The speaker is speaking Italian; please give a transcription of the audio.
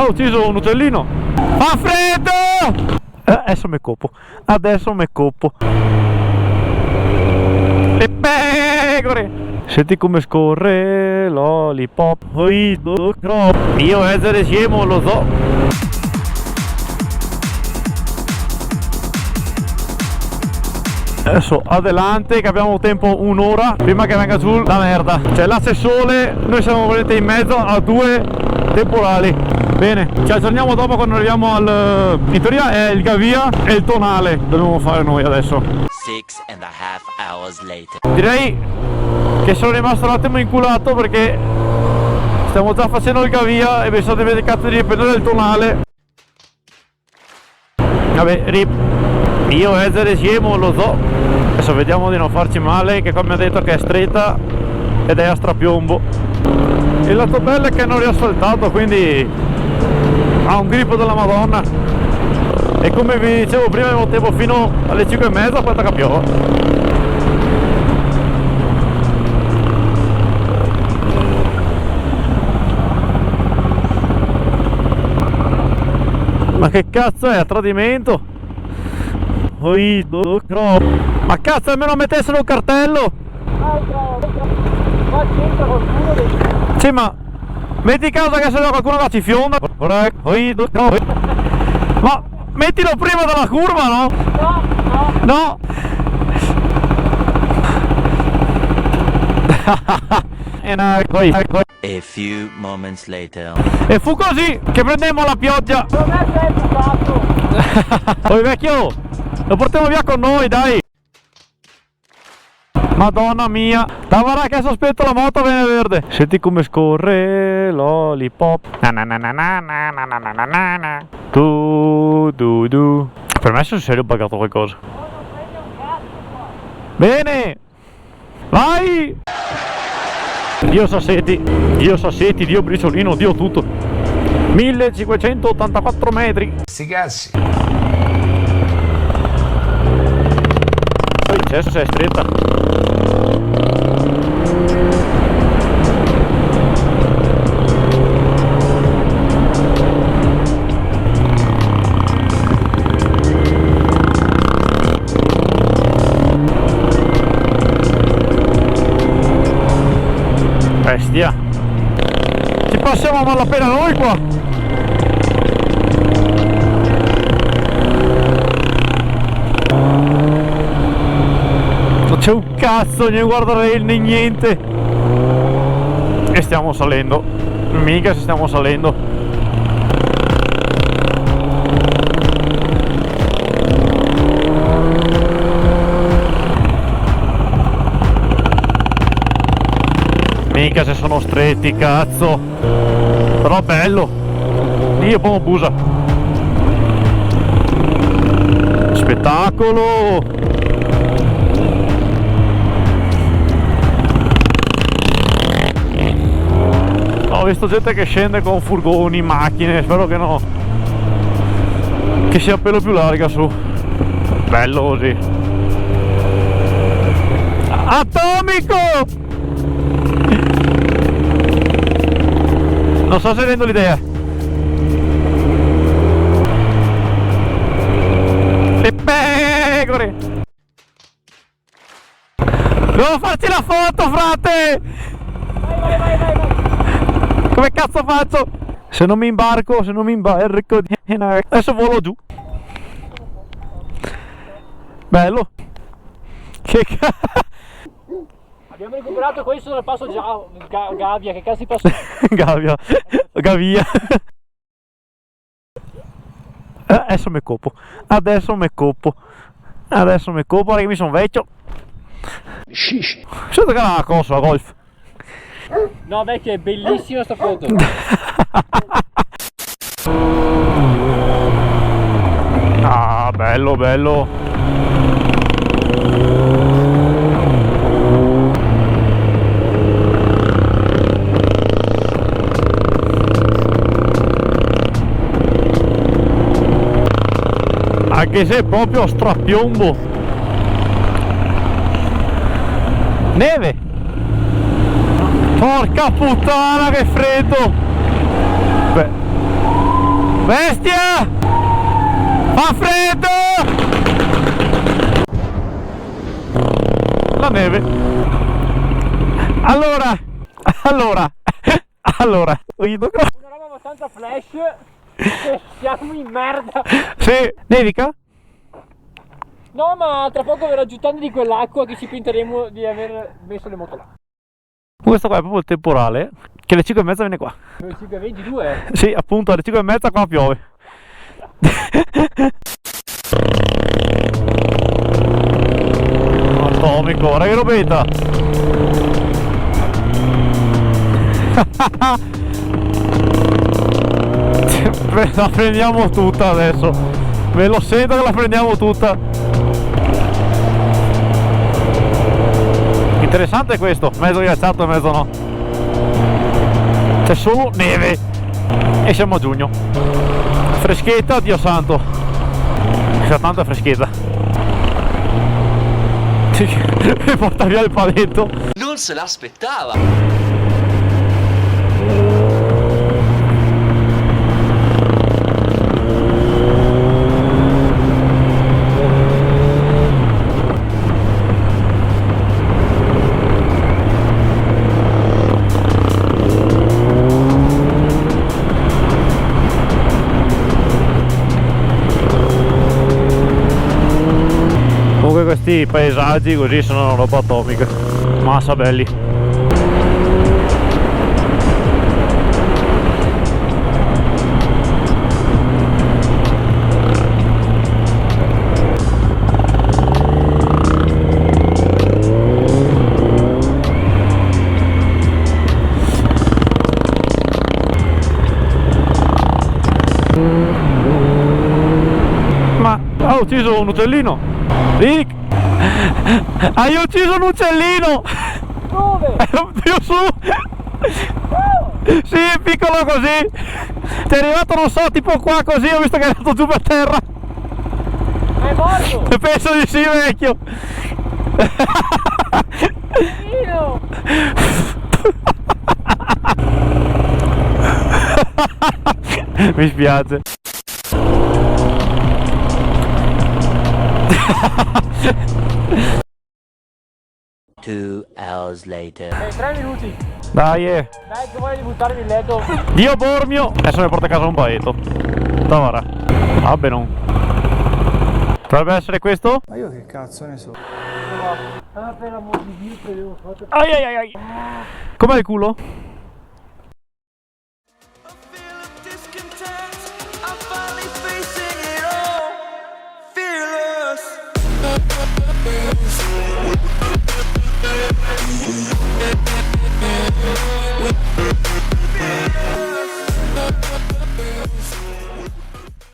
ho ucciso un uccellino. Fa freddo! Adesso mi coppo. Adesso mi coppo. Le pecore! Senti come scorre l'olipop. Io essere scemo lo so. Adesso adelante che abbiamo tempo un'ora prima che venga giù la merda. Cioè là c'è sole, noi siamo veramente in mezzo a due temporali. Bene, ci aggiorniamo dopo quando arriviamo al... in teoria è il Gavia e il Tonale dobbiamo fare noi adesso. 6.5 hours later. Direi che sono rimasto un attimo inculato perché stiamo già facendo il Gavia e mi sono dimenticato di riprendere il Tonale. Vabbè, rip. Io essere scemo lo so. Adesso vediamo di non farci male, che qua mi ha detto che è stretta ed è a strapiombo. Il lato bello è che non è riasfaltato, quindi ha un grip della Madonna. E come vi dicevo prima avevo tempo fino alle 5:30 quando capiò. Ma che cazzo è? A tradimento? Ma cazzo, almeno mettessero un cartello! Sì, ma metti caso che se no qualcuno va ci fionda. Ma mettilo prima della curva, no? No! A few moments later. E fu così che prendemmo la pioggia. Poi vecchio, lo portiamo via con noi, dai. Madonna mia, guarda che adesso aspetto la moto viene verde. Senti come scorre l'olipop. Du. Per me sul serio ho pagato qualcosa. Bene, vai. Dio Sassetti, Dio Briciolino, Dio tutto. 1584 metri. Sti cazzi. Poi adesso sei stretta. Bestia. Ci passiamo a malapena noi qua. Non c'è un cazzo, né guardrail né niente. E stiamo salendo. Mica se stiamo salendo. Mica se sono stretti, cazzo. Però bello. Dio come busa. Spettacolo. Ho visto gente che scende con furgoni, macchine, spero che no, che sia pelo più larga su. Bello così. Atomico! Non so se rendo l'idea. Le pecore! Devo farci la foto, frate! Vai. Come cazzo faccio? Se non mi imbarco, adesso volo giù. Bello. Che cazzo. Abbiamo recuperato questo dal passo Gavia, che cazzo di passo? Gavia. Adesso mi coppo. Guarda che mi sono vecchio. Sento che la cosa, la golf. No vecchio, è bellissima sta foto. Ah, bello. Anche se è proprio a strapiombo. Neve. Porca puttana che freddo. Beh, Bestia! Fa freddo! La neve. Allora. Una roba abbastanza flash. Che siamo in merda. Sì, nevica? No, ma tra poco verrà giù tanto di quell'acqua che ci pentiremo di aver messo le moto là. Questo qua è proprio il temporale, che alle 5:30 viene qua. Sono 5:22. Sì, appunto, alle 5:30 qua piove. Atomico, raga, robetta. La prendiamo tutta adesso. Ve lo sento che la prendiamo tutta. Interessante questo, mezzo ghiacciato e mezzo no. C'è solo neve. E siamo a giugno. Freschetta, Dio santo. C'è tanta freschetta. Mi porta via il paletto. Non se l'aspettava. Questi paesaggi così sono roba atomica, massa belli. Ma ho ucciso un uccellino. Rick, hai ucciso un uccellino! Dove? Più su! Sì, piccolo così! Ti è arrivato, non so, tipo qua così, ho visto che è andato giù per terra! È morto! Penso di sì, vecchio! Io! Mi spiace. 2 hours later. 3 minuti. Dai, Dai che voglio di buttarmi in letto. Dio Bormio! Adesso mi porta a casa un paeto. Tavara. Vabbè non. Dovrebbe essere questo? Ma io che cazzo ne so? Ah, per l'amor di Dio, credevo fatto. Ai ai ai ai. Com'è il culo? Fearless.